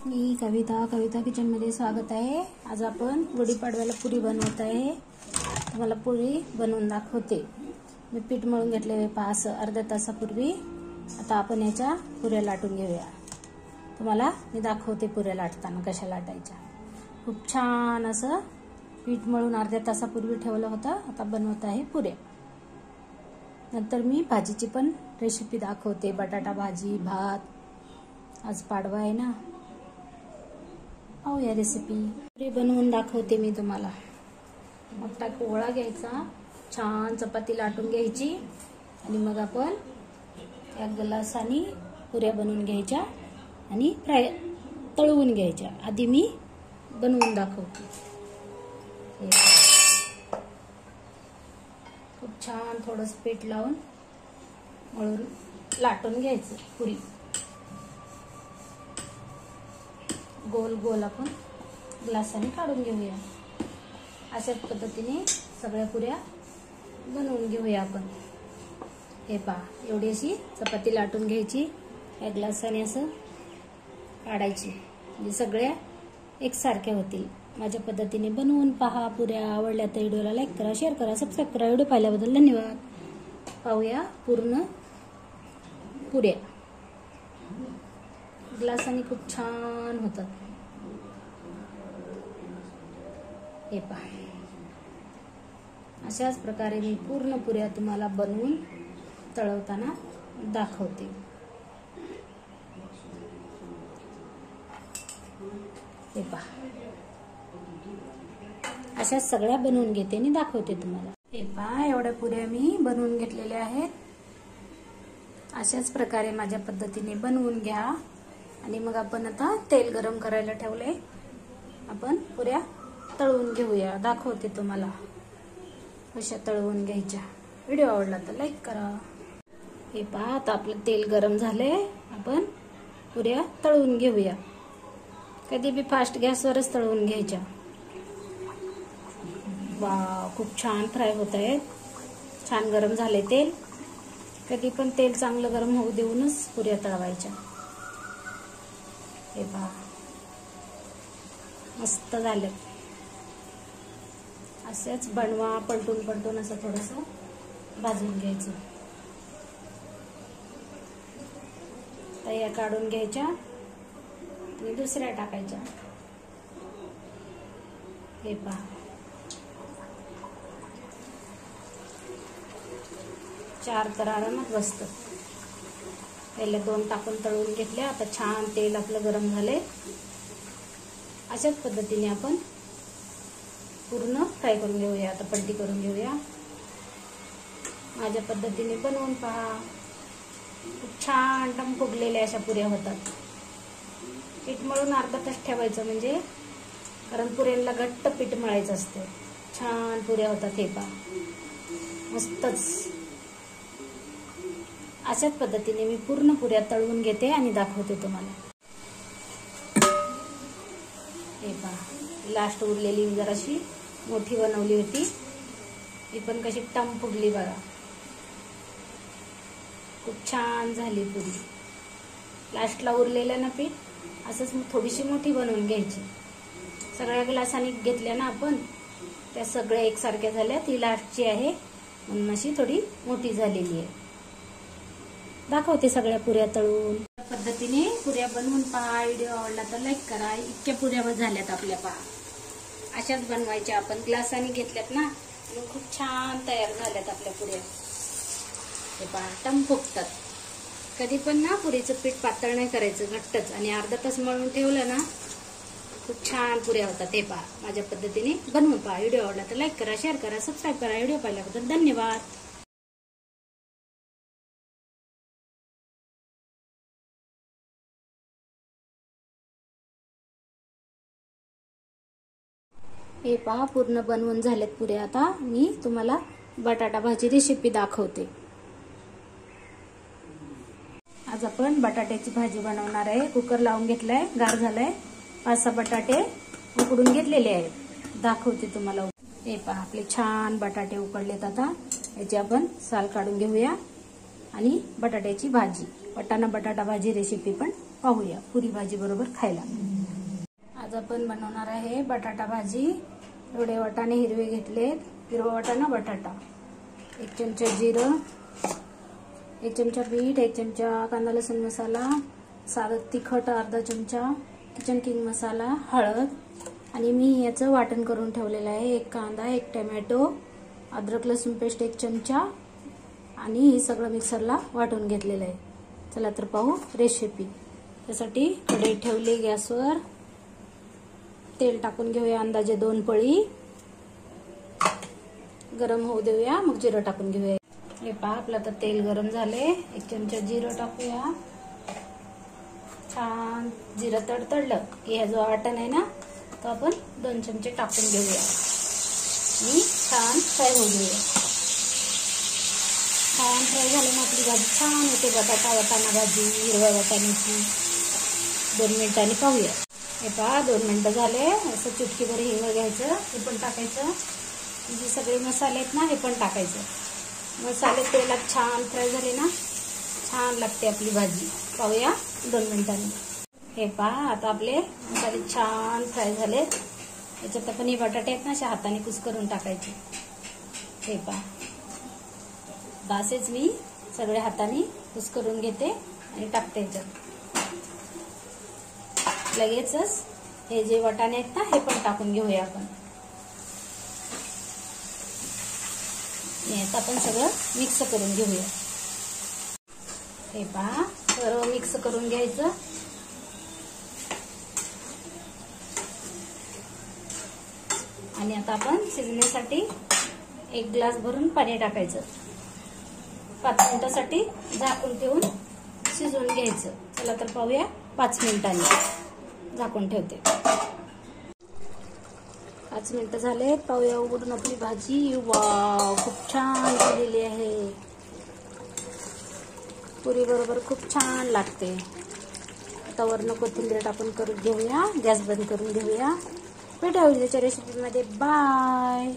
मी कविता किचनमध्ये स्वागत आहे। आज आपण गुढीपाडव्याला पुरी बनवत आहे। तुम्हाला पुरी बनवून दाखवते। मी पीठ मळून घेतले पास अर्ध्या तासापूर्वी। आता आपण याच्या पुऱ्या लाटून घेऊया। तुम्हाला मी दाखवते पुऱ्या लाटताना कशा लाटायच्या। खूप छान असं पीठ मळून अर्ध्या तासापूर्वी ठेवलं होतं। आता बनवत आहे पुऱ्या। नंतर मी भाजीची पण रेसिपी दाखवते। बटाटा भाजी, भात। आज पाडवा आहे ना, पाहूया रेसिपी। पुरी बनवून दाखवते मी तुम्हाला। मोठा गोळा घ्यायचा, छान चपाती लाटून घ्यायची आणि मग आपण या ग्लासाने पुऱ्या बनवून घ्यायच्या आणि तळवून घ्यायच्या। आधी मी बनवून दाखवते। खूप छान थोडंसं पीठ लावून मळून लाटून घ्यायचं पुरी। गोल गोल आपण ग्लासाने काढून घेऊया। अशाच पद्धतीने सगळ्या पुऱ्या बनवून घेऊया आपण। हे पहा, एवढी अशी चपाती लाटून घ्यायची, या ग्लासाने असं काढायची म्हणजे सगळ्या एकसारख्या होतील। माझ्या पद्धतीने बनवून पहा पुऱ्या। आवडल्या तर व्हिडिओला लाईक करा, शेअर करा, सबस्क्राईब करा। व्हिडिओ पाहिल्याबद्दल धन्यवाद। पाहूया पूर्ण पुऱ्या। ग्लासाने खूप छान होतात। हे पहा, अशाच प्रकारे मी पूर्ण पुऱ्या तुम्हाला बनवून तळवताना दाखवते। हे पहा, अशा सगळ्या बनवून घेते आणि दाखवते तुम्हाला। हे पहा, एवढ्या पुऱ्या मी बनवून घेतलेल्या आहेत। अशाच प्रकारे माझ्या पद्धतीने बनवून घ्या आणि मग आपण आता तेल गरम करायला ठेवले। आपण पुऱ्या तळून घेऊया। दाखवते तुम्हाला कशा तळवून घ्यायच्या। व्हिडिओ आवडला तर लाईक करा। हे पहा, आता आपलं तेल गरम झाले। आपण पुऱ्या तळून घेऊया। कधी बी फास्ट गॅसवरच तळून घ्यायच्या। वाव, खूप छान फ्राय होत आहेत। छान गरम झाले तेल। कधी पण तेल चांगलं गरम होऊ देऊनच पुऱ्या तळवायच्या। हे पहा, मस्त झाले। असेच बनवा, पलटून पलटून असं थोडंसं भाजून घ्यायचं। तया काढून घ्यायच्या आणि दुसऱ्या टाकायच्या। हे पहा, चार तर आरामात बसतं। पहिले दोन टाकून तळून घेतले। आता छान तेल आपलं गरम झाले। अशाच पद्धतीने आपण पूर्ण फ्राय करून घेऊया। आता पलटी करून घेऊया। माझ्या पद्धतीने बनवून पहा। खूप छान टम फुगलेल्या अशा पुऱ्या होतात। पीठ मळून अर्धा तास ठेवायचं, म्हणजे कारण पुऱ्यांना घट्ट पीठ मळायचं असते। छान पुऱ्या होतात। हे पहा, मस्तच। अशाच पद्धतीने मी पूर्ण पुऱ्या तळून घेते आणि दाखवते तुम्हाला। हे पहा, लास्ट उरलेली जराशी मोठी बनवली होती, ही पण कशी टम फुगली बघा। खूप छान झाली पुरी। लास्टला उरलेलं ना पीठ असंच थोडीशी मोठी बनवून घ्यायची। सगळ्या ग्लासाने घेतल्या ना आपण, त्या सगळ्या एकसारख्या झाल्या। ती लास्टची आहे म्हणून अशी थोडी मोठी झालेली आहे। दाखवते सगळ्या पुऱ्या तळून। पद्धतीने पुऱ्या बनवून पहा। व्हिडिओ आवडला तर लाईक करा। इतक्या पुऱ्या झाल्यात आपल्या पहा। अशाच बनवायच्या आपण। ग्लासाने घेतल्यात ना, मग खूप छान तयार झाल्यात आपल्या पुऱ्या। हे पहा, टम फुगतात। कधी पण ना पुरीचं पीठ पातळ नाही करायचं, घट्टच। आणि अर्धा तास मळून ठेवलं ना, खूप छान पुऱ्या होतात। हे पहा, माझ्या पद्धतीने बनवून पहा। व्हिडिओ आवडला तर लाईक करा, शेअर करा, सबस्क्राईब करा। व्हिडिओ पाहिल्याबद्दल धन्यवाद। हे पहा, पूर्ण बनवून झालेत पुऱ्या। आता मी तुम्हाला बटाटा भाजी रेसिपी दाखवते। आज आपण बटाट्याची भाजी बनवणार आहे। कुकर लावून घेतलाय, गार झालाय। 5-6 बटाटे उकडून घेतलेले आहेत। दाखवते तुम्हाला। हे पहा, आपले छान बटाटे उकडलेत। आता याची आपण साल काढून घेऊया आणि बटाट्याची भाजी, वाटाणा बटाटा भाजी रेसिपी पण पाहूया पुरी भाजी बरोबर खायला। आज आपण बनवणार आहे बटाटा भाजी. एवढे वाटाणे हिरवे घेतलेत, हिरवा वाटाणा बटाटा, 1 चमचा जिरं, 1 चमचा मीठ, 1 चमचा कांदा लसूण मसाला, साधं तिखट अर्धा चमचा, किचन किंग मसाला, हळद आणि मी याचं वाटण करून ठेवलेलं आहे. 1 कांदा, 1 टोमॅटो, अद्रक लसूण पेस्ट 1 चमचा आणि हे सगळं मिक्सरला वाटून घेतलेलं आहे. चला तर पाहू रेसिपी. त्यासाठी कढई ठेवली गॅसवर. तेल टाकून घेऊया अंदाजे 2 पळी. गरम होऊ देऊया, मग जिरं टाकून घेऊया. हे पहा आपलं आता तेल गरम झाले. 1 चमचा जिरं टाकूया. छान जिरं तडतडलं की हा जो वाटण आहे ना तो आपण 2 चमचे टाकून घेऊया आणि छान फ्राय होऊ देऊया. छान फ्राय झालं ना आपली भाजी छान होते. बटाटा वाटाणा भाजी हिरव्या वाटाण्याची. 2 मिनिटांनी पाहूया. हे पहा 2 मिनिटं झाले. असं चुटकीभर हिंग घ्यायचं, हे पण टाकायचं. जे सगळे मसाले आहेत ना हे पण टाकायचं. मसाले तेलात छान फ्राय झाले ना छान लागते आपली भाजी. पाहूया 2 मिनिटांनी. हे पहा आता आपले मसाले छान फ्राय झाले. याच्यात आपण हे बटाटे आहेत ना अशा हाताने कुस्करून टाकायचे. हे पहा असेच मी सगळे हाताने कुस्करून घेते आणि टाकते याच्यात. लगेचच हे जे वाटाणे आहेत ना हे पण टाकून घेऊया आपण. आता आपण सगळं मिक्स करून घेऊया. हे पहा सर्व मिक्स करून घ्यायचं. आणि आता आपण शिजण्यासाठी 1 ग्लास भरून पाणी टाकायचं. 5 मिनिटासाठी झाकून ठेवून शिजवून घ्यायचं. चला तर पाहूया 5 मिनिटांनी. झाकून ठेवते. 5 मिनिटं झाले. पाहूया उघडून आपली भाजी. वाव खूप छान झालेली आहे. पुरी बरोबर खूप छान लागते. आता वरनं कोथिंबीर टाकून करून घेऊया. गॅस बंद करून घेऊया. भेटूया उद्याच्या रेसिपीमध्ये. बाय.